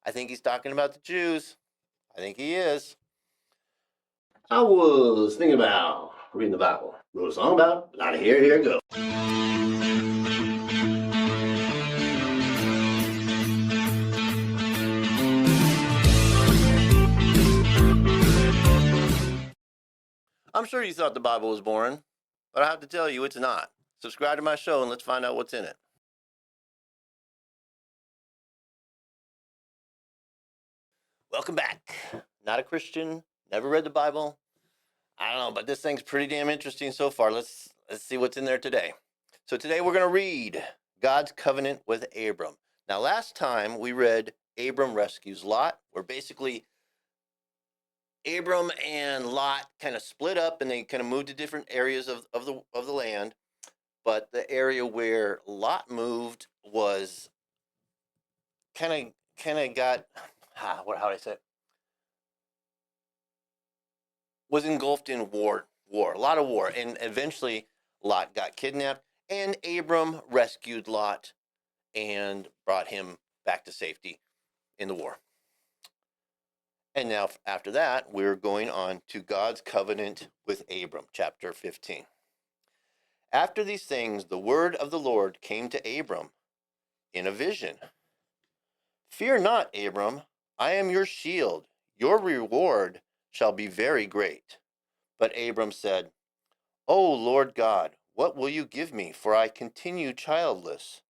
I think he's talking about the Jews. I think he is. I was thinking about reading the Bible. Wrote a song about it. Out of here, here it goes. I'm sure you thought the Bible was boring, but I have to tell you it's not. Subscribe to my show and let's find out what's in it. Welcome back. Not a Christian, never read the Bible. I don't know, but this thing's pretty damn interesting so far. Let's see what's in there today. So today we're going to read God's covenant with Abram. Now, last time we read Abram rescues Lot, where basically Abram and Lot kind of split up and they kind of moved to different areas of the land. But the area where Lot moved was kind of got how do I say it? Was engulfed in war, a lot of war, and eventually Lot got kidnapped, and Abram rescued Lot and brought him back to safety in the war. And now, after that, we're going on to God's covenant with Abram, chapter 15. After these things, the word of the Lord came to Abram in a vision. Fear not, Abram, I am your shield. Your reward shall be very great. But Abram said, O Lord God, what will you give me? For I continue childless.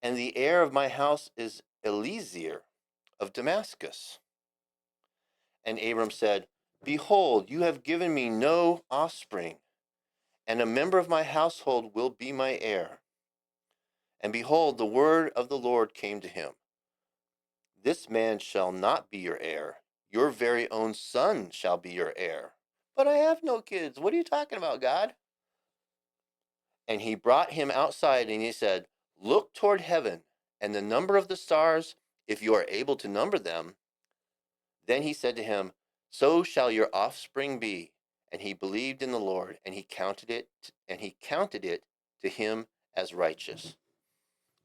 And the heir of my house is Eliezer of Damascus. And Abram said, Behold, you have given me no offspring, and a member of my household will be my heir. And behold, the word of the Lord came to him. This man shall not be your heir. Your very own son shall be your heir. But I have no kids. What are you talking about, God? And he brought him outside, and he said, Look toward heaven, and the number of the stars, if you are able to number them. Then he said to him, So shall your offspring be. And he believed in the Lord, and he counted it to him as righteous.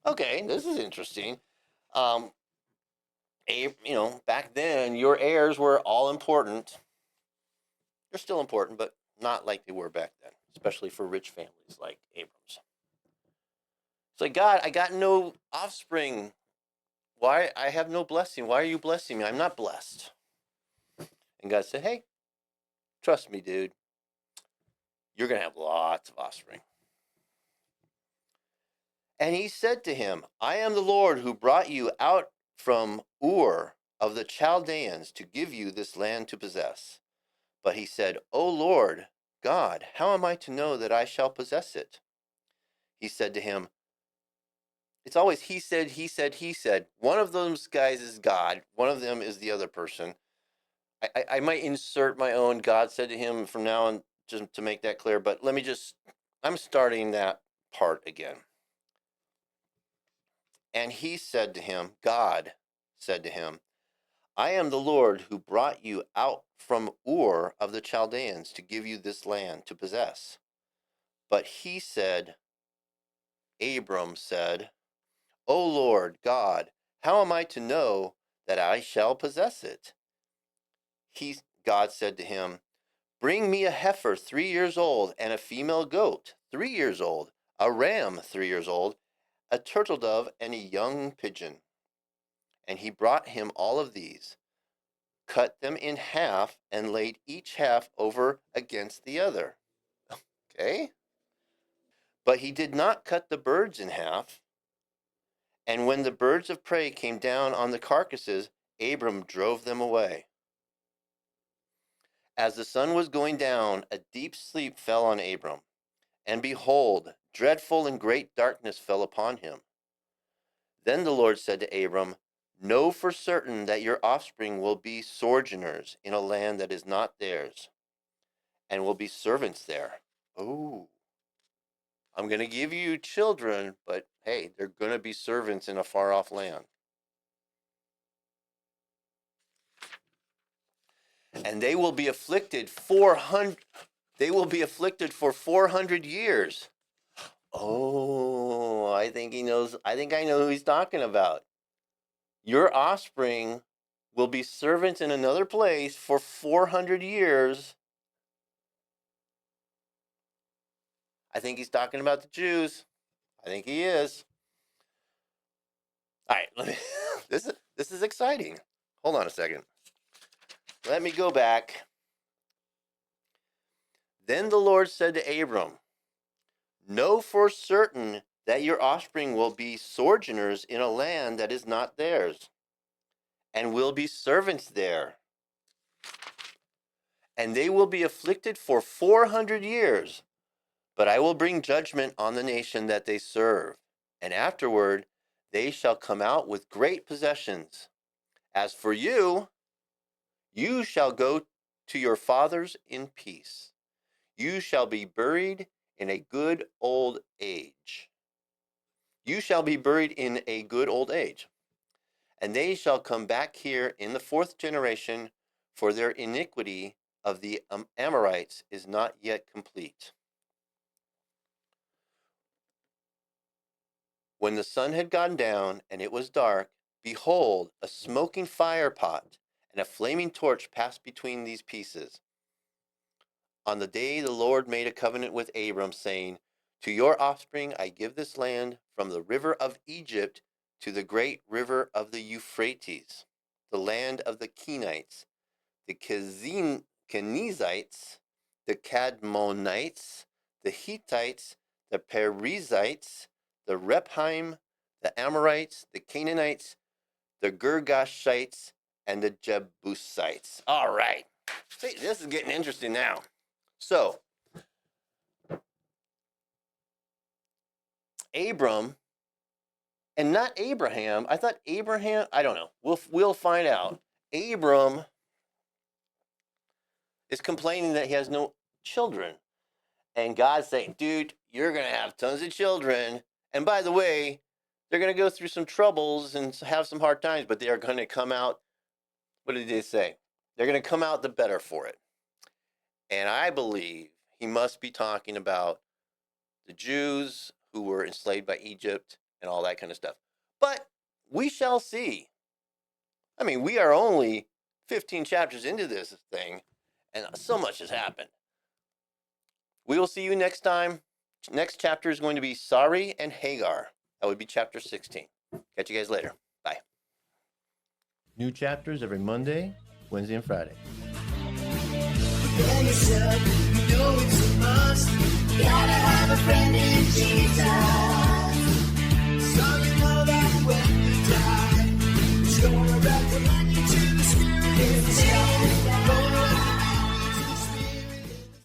Okay, this is interesting. Back then, your heirs were all important. They're still important, but not like they were back then, especially for rich families like Abram's. It's like, God, I got no offspring. Why? I have no blessing. Why are you blessing me? I'm not blessed. And God said, Hey, trust me, dude. You're going to have lots of offspring. And he said to him, I am the Lord who brought you out from Ur of the Chaldeans to give you this land to possess. But he said, O Lord God, how am I to know that I shall possess it? He said to him, It's always he said, he said, he said. One of those guys is God. One of them is the other person. I might insert my own God said to him from now on just to make that clear, but I'm starting that part again. And he said to him, God said to him, I am the Lord who brought you out from Ur of the Chaldeans to give you this land to possess. But he said, Abram said, O Lord God, how am I to know that I shall possess it? God said to him, Bring me a heifer 3 years old, and a female goat 3 years old, a ram 3 years old, a turtle dove, and a young pigeon. And he brought him all of these, cut them in half, and laid each half over against the other. Okay? But he did not cut the birds in half. And when the birds of prey came down on the carcasses, Abram drove them away. As the sun was going down, a deep sleep fell on Abram. And behold, dreadful and great darkness fell upon him. Then the Lord said to Abram, Know for certain that your offspring will be sojourners in a land that is not theirs, and will be servants there. Oh, I'm going to give you children, but hey, they're going to be servants in a far off land. And they will be afflicted for 400 years. Oh, I think he knows. I think I know who he's talking about. your offspring will be servants in another place for 400 years. I think he's talking about the Jews. I think he is. All right, this is exciting. Hold on a second. Let me go back. Then the Lord said to Abram, know for certain that your offspring will be sojourners in a land that is not theirs, and will be servants there. And they will be afflicted for 400 years, but I will bring judgment on the nation that they serve. And afterward, they shall come out with great possessions. As for you, you shall go to your fathers in peace. You shall be buried in a good old age. You shall be buried in a good old age. And they shall come back here in the 4th generation, for their iniquity of the Amorites is not yet complete. When the sun had gone down and it was dark, behold, a smoking fire pot and a flaming torch passed between these pieces. On the day the Lord made a covenant with Abram, saying, to your offspring I give this land from the river of Egypt to the great river of the Euphrates, the land of the Kenites, the Kenizzites, the Cadmonites, the Hittites, the Perizzites, the Rephaim, the Amorites, the Canaanites, the Girgashites, and the Jebusites. All right. See, this is getting interesting now. So, Abram, and not Abraham. I thought Abraham, I don't know. We'll find out. Abram is complaining that he has no children. And God's saying, dude, you're going to have tons of children. And by the way, they're going to go through some troubles and have some hard times, but they are going to come out. What did they say? They're going to come out the better for it. And I believe he must be talking about the Jews who were enslaved by Egypt and all that kind of stuff. But we shall see. I mean, we are only 15 chapters into this thing, and so much has happened. We will see you next time. Next chapter is going to be Sari and Hagar. That would be chapter 16. Catch you guys later. Bye. New chapters every Monday, Wednesday, and Friday. You know it's a must. Gotta have a friend in Jesus. So you know that when you die, it's gonna recommend you to the Spirit.